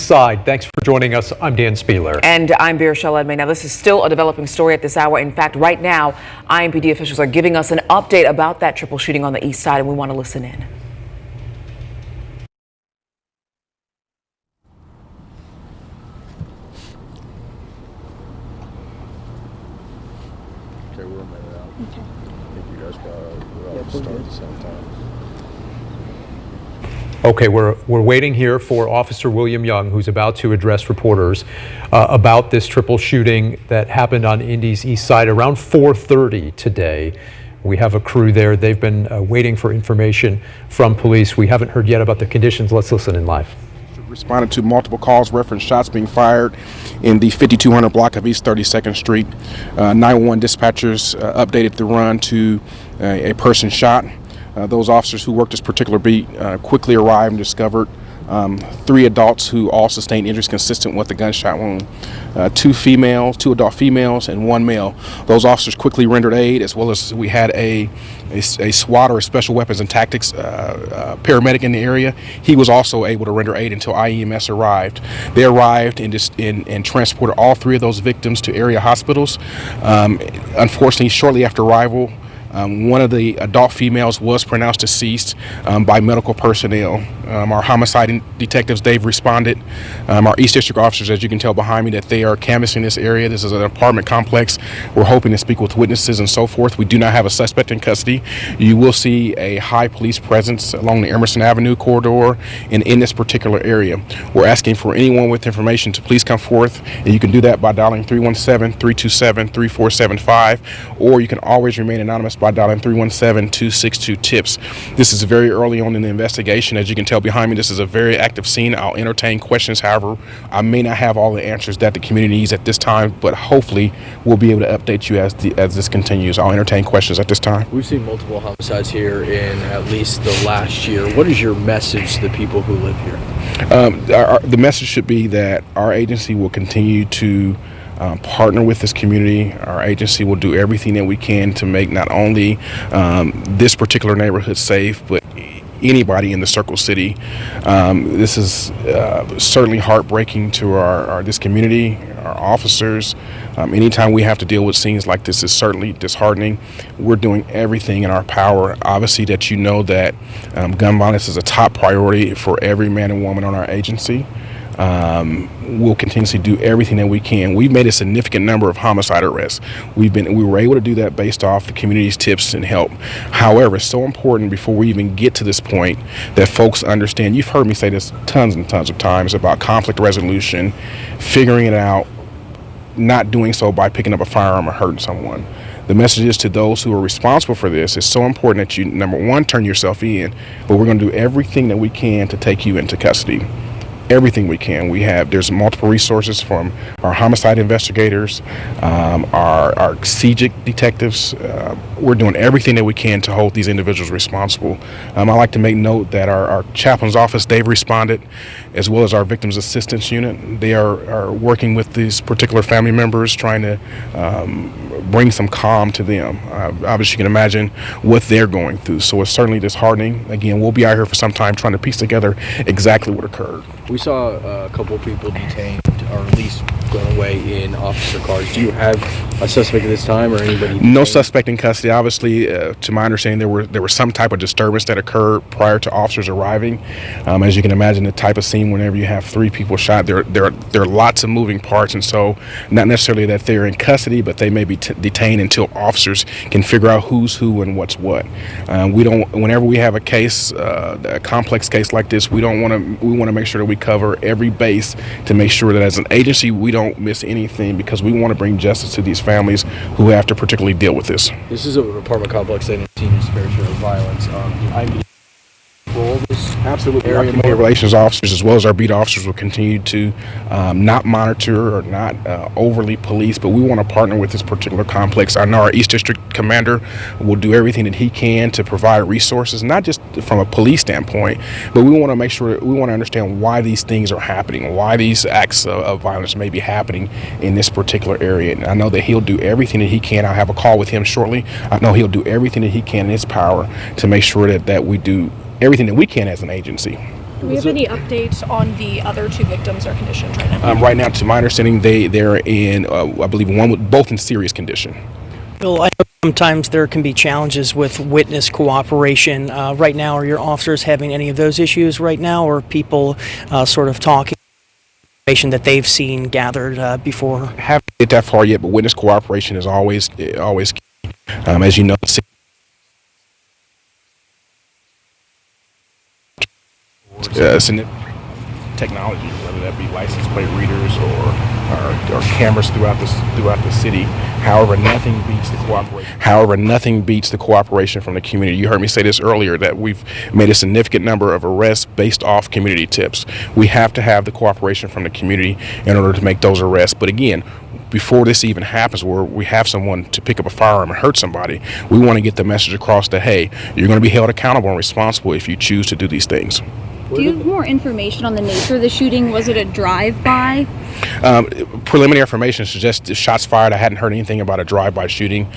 Side. Thanks for joining us. I'm Dan Spieler. And I'm Birshel Edmay. Now, this is still a developing story at this hour. In fact, right now, IMPD officials are giving us an update about that triple shooting on the east side, and we want to listen in. Okay, we're a minute out. Okay. I think you guys probably all start at the same time. Okay, we're waiting here for Officer William Young, who's about to address reporters about this triple shooting that happened on Indy's east side around 4:30 today. We have a crew there. They've been waiting for information from police. We haven't heard yet about the conditions. Let's listen in live. Responded to multiple calls referenced shots being fired in the 5200 block of East 32nd Street. 911 dispatchers updated the run to a person shot. Those officers who worked this particular beat quickly arrived and discovered 3 adults who all sustained injuries consistent with the gunshot wound. 2 adult females, and 1 male. Those officers quickly rendered aid, as well as we had a SWAT, or Special Weapons and Tactics paramedic in the area. He was also able to render aid until IEMS arrived. They arrived and transported all 3 of those victims to area hospitals. Unfortunately, shortly after arrival, one of the adult females was pronounced deceased by medical personnel. Our homicide detectives, they've responded. Our East District officers, as you can tell behind me, that they are canvassing this area. This is an apartment complex. We're hoping to speak with witnesses and so forth. We do not have a suspect in custody. You will see a high police presence along the Emerson Avenue corridor and in this particular area. We're asking for anyone with information to please come forth, and you can do that by dialing 317-327-3475, or you can always remain anonymous by dialing 317-262-TIPS. This is very early on in the investigation. As you can tell behind me, this is a very active scene. I'll entertain questions. However, I may not have all the answers that the community needs at this time, but hopefully we'll be able to update you as this continues. I'll entertain questions at this time. We've seen multiple homicides here in at least the last year. What is your message to the people who live here? The message should be that our agency will continue to partner with this community. Our agency will do everything that we can to make not only this particular neighborhood safe, but anybody in the Circle City. This is certainly heartbreaking to this community, our officers. Anytime we have to deal with scenes like this is certainly disheartening. We're doing everything in our power. Obviously, that you know that gun violence is a top priority for every man and woman on our agency. We'll continuously do everything that we can. We've made a significant number of homicide arrests. We were able to do that based off the community's tips and help. However, it's so important before we even get to this point that folks understand. You've heard me say this tons and tons of times about conflict resolution, figuring it out, not doing so by picking up a firearm or hurting someone. The message is to those who are responsible for this. It's so important that you, number one, turn yourself in, but we're going to do everything that we can to take you into custody. Everything we can. There's multiple resources from our homicide investigators, our CJIC detectives. We're doing everything that we can to hold these individuals responsible. I like to make note that our chaplain's office, they've responded, as well as our victims assistance unit. They are working with these particular family members, trying to bring some calm to them. Obviously, you can imagine what they're going through. So it's certainly disheartening. Again, we'll be out here for some time trying to piece together exactly what occurred. We saw a couple of people detained, or at least gone away in officer cars. Do you have a suspect at this time, or anybody detained? No suspect in custody. Obviously, to my understanding, there was some type of disturbance that occurred prior to officers arriving. As you can imagine, the type of scene whenever you have 3 people shot, there are lots of moving parts, and so not necessarily that they're in custody, but they may be detained until officers can figure out who's who and what's what. Whenever we have a case, a complex case like this, we want to make sure that we cover every base to make sure that as an agency we don't miss anything, because we want to bring justice to these families who have to particularly deal with this. This is an apartment complex that has seen its fair share of violence. Absolutely. Our community relations officers, as well as our beat officers, will continue to not monitor or not overly police, but we want to partner with this particular complex. I know our East District commander will do everything that he can to provide resources, not just from a police standpoint, but we want to make sure, we want to understand why these things are happening, why these acts of violence may be happening in this particular area. And I know that he'll do everything that he can. I'll have a call with him shortly. I know he'll do everything that he can in his power to make sure that we do everything that we can as an agency. Do we have any updates on the other two victims, their conditions right now? Right now, to my understanding, they're in, I believe, both in serious condition. Bill, I know sometimes there can be challenges with witness cooperation. Right now, are your officers having any of those issues right now, or people sort of talking information that they've seen gathered before? Haven't get that far yet, but witness cooperation is always key. As you know, significant technology, whether that be license plate readers or cameras throughout the city. However, nothing beats the cooperation. From the community. You heard me say this earlier, that we've made a significant number of arrests based off community tips. We have to have the cooperation from the community in order to make those arrests. But again, before this even happens, where we have someone to pick up a firearm and hurt somebody, we want to get the message across that, hey, you're going to be held accountable and responsible if you choose to do these things. Do you have more information on the nature of the shooting? Was it a drive-by? Preliminary information suggests shots fired. I hadn't heard anything about a drive-by shooting.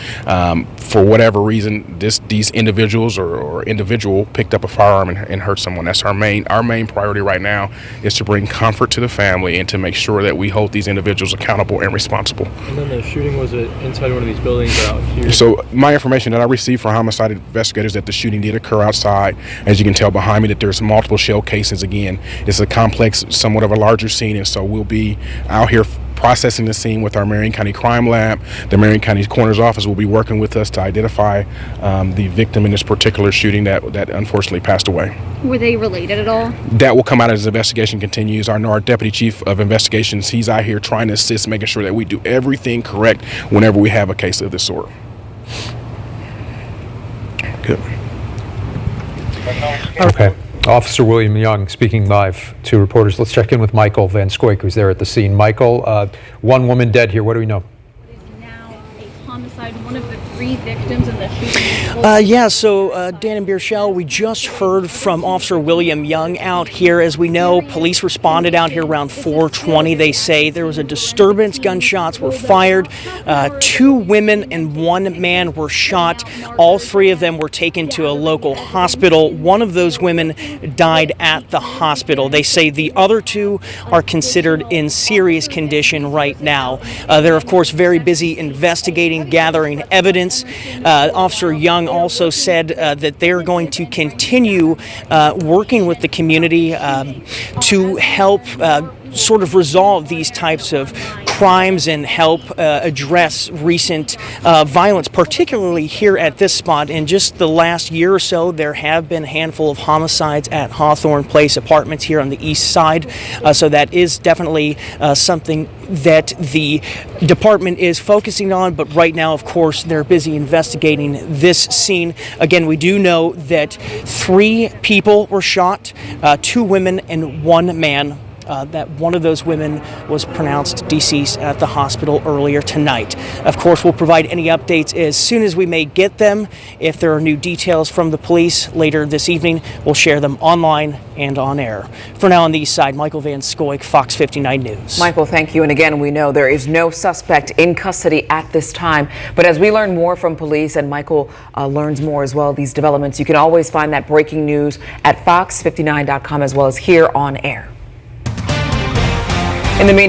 For whatever reason, these individuals or individual picked up a firearm and hurt someone. That's our main priority right now, is to bring comfort to the family and to make sure that we hold these individuals accountable and responsible. And then the shooting was inside one of these buildings or out here? So my information that I received from homicide investigators, that the shooting did occur outside. As you can tell behind me, that there's multiple shell cases. Again, it's a complex, somewhat of a larger scene, and so we'll be out here processing the scene with our Marion County Crime Lab. The Marion County Coroner's Office will be working with us to identify the victim in this particular shooting that unfortunately passed away. Were they related at all? That will come out as the investigation continues. Our Deputy Chief of Investigations, he's out here trying to assist, making sure that we do everything correct whenever we have a case of this sort. Good. Okay. Officer William Young speaking live to reporters. Let's check in with Michael Van Scoik, who's there at the scene. Michael, one woman dead here. What do we know? Now a homicide, one of the three victims in the shooting. Dan and Bierschel, we just heard from Officer William Young out here. As we know, police responded out here around 4:20. They say there was a disturbance. Gunshots were fired. 2 women and 1 man were shot. All 3 of them were taken to a local hospital. One of those women died at the hospital. They say the other 2 are considered in serious condition right now. They're, of course, very busy investigating, gathering evidence. Officer Young also said that they're going to continue working with the community to help sort of resolve these types of crimes and help address recent violence, particularly here at this spot. In just the last year or so, there have been a handful of homicides at Hawthorne Place Apartments here on the east side. So that is definitely something that the department is focusing on. But right now, of course, they're busy investigating this scene. Again, we do know that 3 people were shot, 2 women and 1 man. That one of those women was pronounced deceased at the hospital earlier tonight. Of course, we'll provide any updates as soon as we may get them. If there are new details from the police later this evening, we'll share them online and on air. For now on the east side, Michael Van Scoik, Fox 59 News. Michael, thank you. And again, we know there is no suspect in custody at this time. But as we learn more from police and Michael learns more as well, these developments, you can always find that breaking news at fox59.com as well as here on air. In the meantime,